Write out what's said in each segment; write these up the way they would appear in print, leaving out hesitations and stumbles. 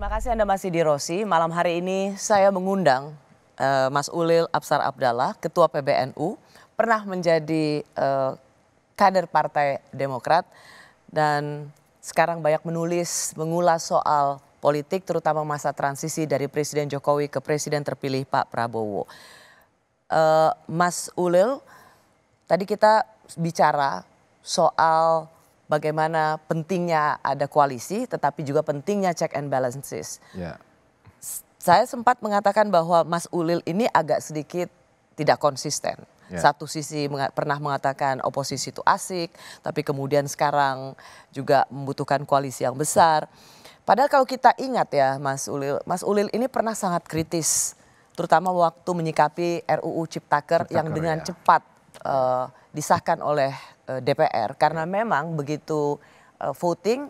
Terima kasih Anda masih di Rosi. Malam hari ini saya mengundang Mas Ulil Absar Abdallah, Ketua PBNU, pernah menjadi kader Partai Demokrat dan sekarang banyak menulis, mengulas soal politik terutama masa transisi dari Presiden Jokowi ke Presiden terpilih Pak Prabowo. Mas Ulil, tadi kita bicara soal bagaimana pentingnya ada koalisi, tetapi juga pentingnya check and balances. Ya. Saya sempat mengatakan bahwa Mas Ulil ini agak sedikit tidak konsisten. Ya. Satu sisi pernah mengatakan oposisi itu asik, tapi kemudian sekarang juga membutuhkan koalisi yang besar. Padahal kalau kita ingat ya Mas Ulil ini pernah sangat kritis, terutama waktu menyikapi RUU Ciptaker yang dengan cepat disahkan oleh DPR karena memang begitu voting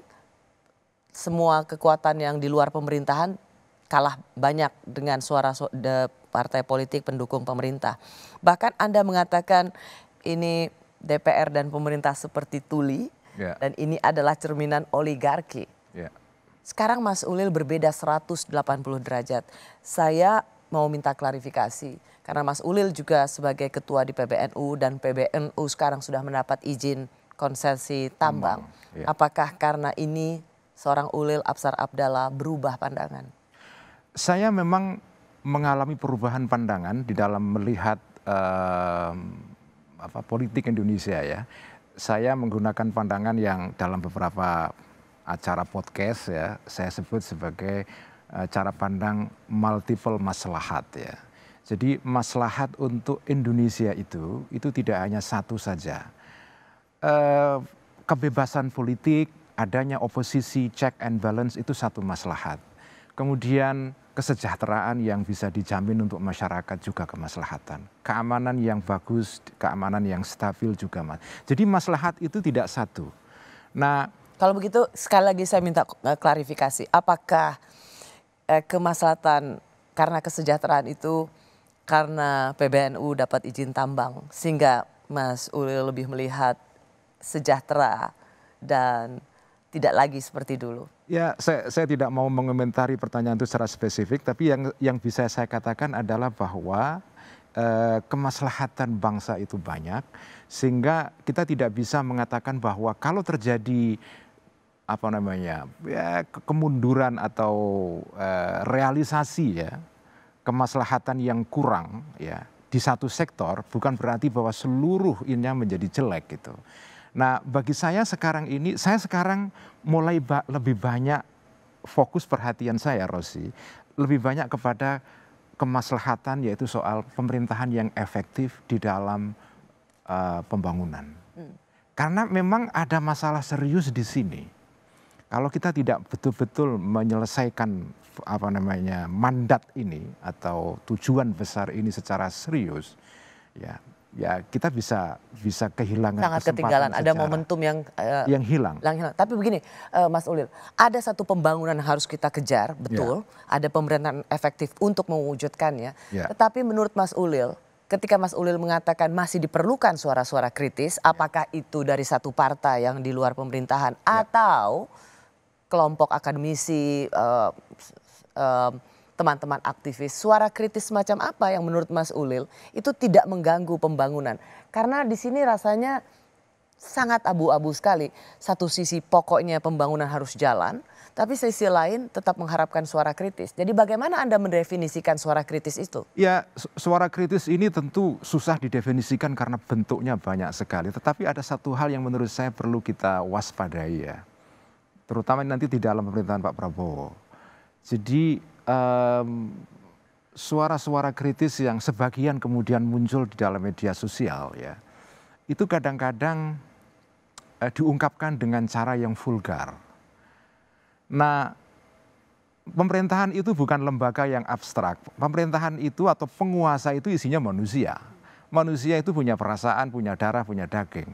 semua kekuatan yang di luar pemerintahan kalah banyak dengan suara partai politik pendukung pemerintah. Bahkan Anda mengatakan ini DPR dan pemerintah seperti tuli dan ini adalah cerminan oligarki. Sekarang Mas Ulil berbeda 180 derajat. Saya mau minta klarifikasi karena Mas Ulil juga sebagai ketua di PBNU dan PBNU sekarang sudah mendapat izin konsesi tambang. Apakah karena ini seorang Ulil Absar Abdallah berubah pandangan? Saya memang mengalami perubahan pandangan di dalam melihat politik Indonesia ya. Saya menggunakan pandangan yang dalam beberapa acara podcast ya, saya sebut sebagai cara pandang multiple maslahat ya. Jadi maslahat untuk Indonesia itu tidak hanya satu saja. Kebebasan politik, adanya oposisi, check and balance itu satu maslahat. Kemudian kesejahteraan yang bisa dijamin untuk masyarakat juga kemaslahatan. Keamanan yang bagus, keamanan yang stabil juga. Jadi maslahat itu tidak satu. Nah, kalau begitu sekali lagi saya minta klarifikasi. Apakah kemaslahatan karena kesejahteraan itu karena PBNU dapat izin tambang sehingga Mas Ulil lebih melihat sejahtera dan tidak lagi seperti dulu? Ya, saya tidak mau mengomentari pertanyaan itu secara spesifik, tapi yang bisa saya katakan adalah bahwa kemaslahatan bangsa itu banyak, sehingga kita tidak bisa mengatakan bahwa kalau terjadi kemunduran atau realisasi ya kemaslahatan yang kurang ya di satu sektor bukan berarti bahwa seluruh ini menjadi jelek gitu. Nah, bagi saya sekarang ini, saya sekarang mulai lebih banyak fokus perhatian saya, Rosi, lebih banyak kepada kemaslahatan yaitu soal pemerintahan yang efektif di dalam pembangunan. Karena memang ada masalah serius di sini. Kalau kita tidak betul-betul menyelesaikan mandat ini atau tujuan besar ini secara serius, ya kita bisa kehilangan sangat ketinggalan, ada momentum yang hilang. Tapi begini Mas Ulil, ada satu pembangunan yang harus kita kejar, betul, ada pemerintahan efektif untuk mewujudkannya. Tetapi menurut Mas Ulil, ketika Mas Ulil mengatakan masih diperlukan suara-suara kritis, apakah itu dari satu partai yang di luar pemerintahan atau kelompok akademisi, teman-teman aktivis, suara kritis semacam apa yang menurut Mas Ulil itu tidak mengganggu pembangunan? Karena di sini rasanya sangat abu-abu sekali. Satu sisi pokoknya pembangunan harus jalan, tapi sisi lain tetap mengharapkan suara kritis. Jadi bagaimana Anda mendefinisikan suara kritis itu? Ya, suara kritis ini tentu susah didefinisikan karena bentuknya banyak sekali. Tetapi ada satu hal yang menurut saya perlu kita waspadai ya. Terutama nanti di dalam pemerintahan Pak Prabowo. Jadi suara-suara kritis yang sebagian kemudian muncul di dalam media sosial ya, itu kadang-kadang diungkapkan dengan cara yang vulgar. Nah, pemerintahan itu bukan lembaga yang abstrak. Pemerintahan itu atau penguasa itu isinya manusia. Manusia itu punya perasaan, punya darah, punya daging.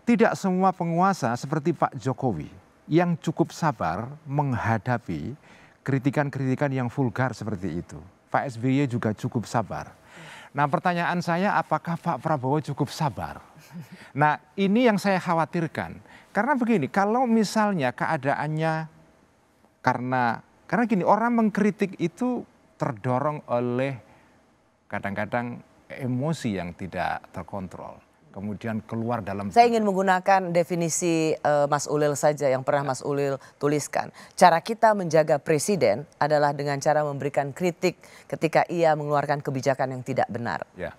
Tidak semua penguasa seperti Pak Jokowi yang cukup sabar menghadapi kritikan-kritikan yang vulgar seperti itu. Pak SBY juga cukup sabar. Nah, pertanyaan saya, apakah Pak Prabowo cukup sabar? Nah, ini yang saya khawatirkan. Karena begini, kalau misalnya keadaannya Karena gini, orang mengkritik itu terdorong oleh kadang-kadang emosi yang tidak terkontrol. Kemudian keluar dalam... Saya ingin menggunakan definisi Mas Ulil saja yang pernah Mas Ulil tuliskan. Cara kita menjaga presiden adalah dengan cara memberikan kritik ketika ia mengeluarkan kebijakan yang tidak benar. Ya.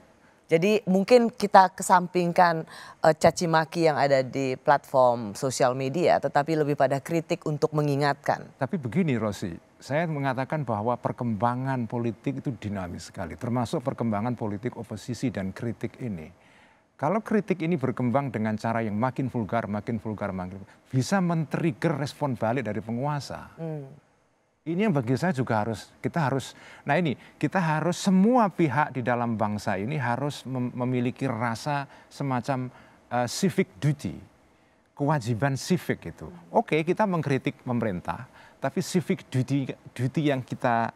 Jadi mungkin kita kesampingkan caci maki yang ada di platform sosial media, tetapi lebih pada kritik untuk mengingatkan. Tapi begini Rosi, saya mengatakan bahwa perkembangan politik itu dinamis sekali, termasuk perkembangan politik oposisi dan kritik ini. Kalau kritik ini berkembang dengan cara yang makin vulgar, bisa men-trigger respon balik dari penguasa. Ini yang bagi saya juga kita harus semua pihak di dalam bangsa ini harus memiliki rasa semacam civic duty, kewajiban civic itu. Oke, kita mengkritik pemerintah, tapi civic duty yang kita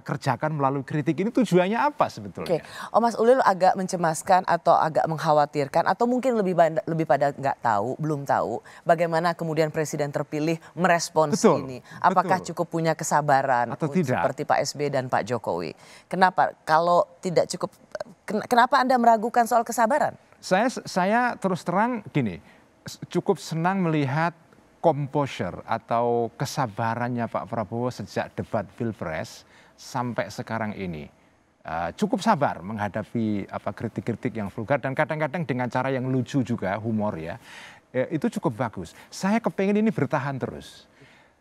kerjakan melalui kritik ini tujuannya apa sebetulnya? Oke. Oh, Mas Ulil agak mencemaskan atau agak mengkhawatirkan atau mungkin lebih pada belum tahu bagaimana kemudian presiden terpilih merespons ini. Apakah cukup punya kesabaran atau tidak? Seperti Pak SBY dan Pak Jokowi. Kenapa? Kalau tidak cukup, kenapa Anda meragukan soal kesabaran? Saya terus terang gini, cukup senang melihat composure atau kesabarannya Pak Prabowo sejak debat Pilpres sampai sekarang ini. Cukup sabar menghadapi kritik-kritik yang vulgar dan kadang-kadang dengan cara yang lucu juga, humor ya. Itu cukup bagus. Saya kepengen ini bertahan terus.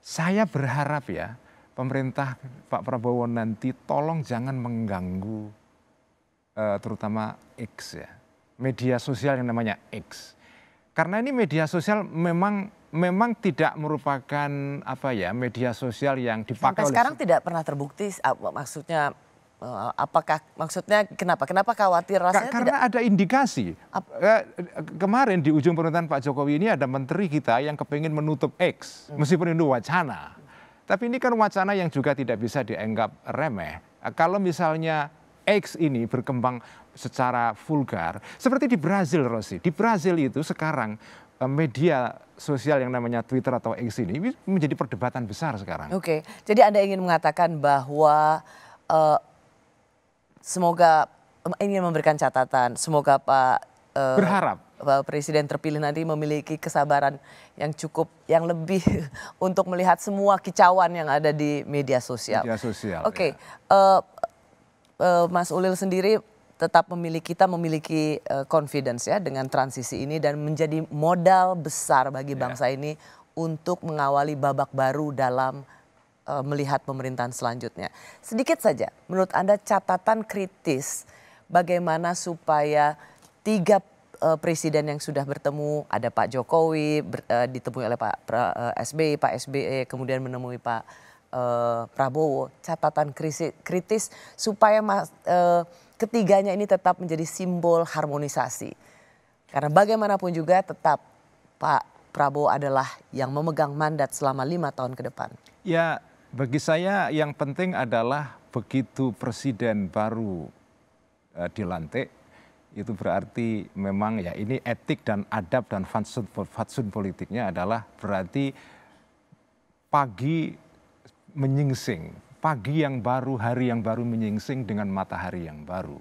Saya berharap ya pemerintah Pak Prabowo nanti tolong jangan mengganggu terutama X ya. Media sosial yang namanya X. Karena ini media sosial memang tidak merupakan media sosial yang dipakai sampai sekarang tidak pernah terbukti maksudnya kenapa khawatir rasanya karena ada indikasi. Kemarin di ujung pemerintahan Pak Jokowi ini ada menteri kita yang kepingin menutup X meskipun itu wacana. Tapi ini kan wacana yang juga tidak bisa dianggap remeh. Kalau misalnya X ini berkembang secara vulgar seperti di Brazil, Rosi. Di Brazil itu sekarang media sosial yang namanya Twitter atau X ini menjadi perdebatan besar sekarang. Oke, jadi Anda ingin mengatakan bahwa semoga ingin memberikan catatan, semoga berharap Presiden terpilih nanti memiliki kesabaran yang lebih untuk melihat semua kicauan yang ada di media sosial. Oke, ya. Mas Ulil sendiri tetap kita memiliki confidence ya dengan transisi ini dan menjadi modal besar bagi bangsa ini untuk mengawali babak baru dalam melihat pemerintahan selanjutnya. Sedikit saja, menurut Anda catatan kritis bagaimana supaya 3 presiden yang sudah bertemu, ada Pak Jokowi ditemui oleh Pak SBY, kemudian menemui Pak Prabowo, catatan kritis supaya ketiganya ini tetap menjadi simbol harmonisasi. Karena bagaimanapun juga tetap Pak Prabowo adalah yang memegang mandat selama 5 tahun ke depan. Ya, bagi saya yang penting adalah begitu presiden baru dilantik, itu berarti memang ya ini etik dan adab dan fatsun politiknya adalah berarti pagi menyingsing. Pagi yang baru, hari yang baru menyingsing dengan matahari yang baru.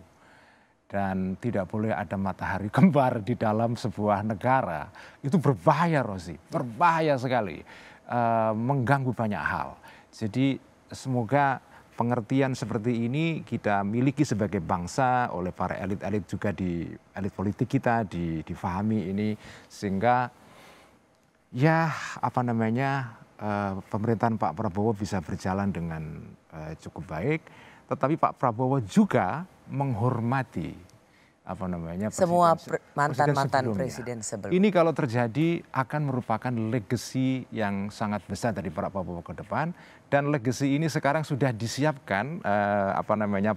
Dan tidak boleh ada matahari kembar di dalam sebuah negara. Itu berbahaya, Rosi. Berbahaya sekali. Mengganggu banyak hal. Jadi semoga pengertian seperti ini kita miliki sebagai bangsa oleh para elit-elit juga di elit politik kita difahami ini. Sehingga ya pemerintahan Pak Prabowo bisa berjalan dengan cukup baik, tetapi Pak Prabowo juga menghormati semua mantan presiden sebelumnya. Ini kalau terjadi akan merupakan legacy yang sangat besar dari Pak Prabowo ke depan, dan legacy ini sekarang sudah disiapkan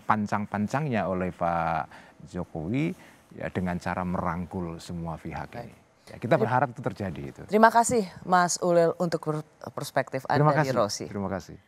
pancang-pancangnya oleh Pak Jokowi ya dengan cara merangkul semua pihak ini. Ya, kita berharap itu terjadi itu. Terima kasih Mas Ulil untuk perspektif Anda di Rosi. Terima kasih.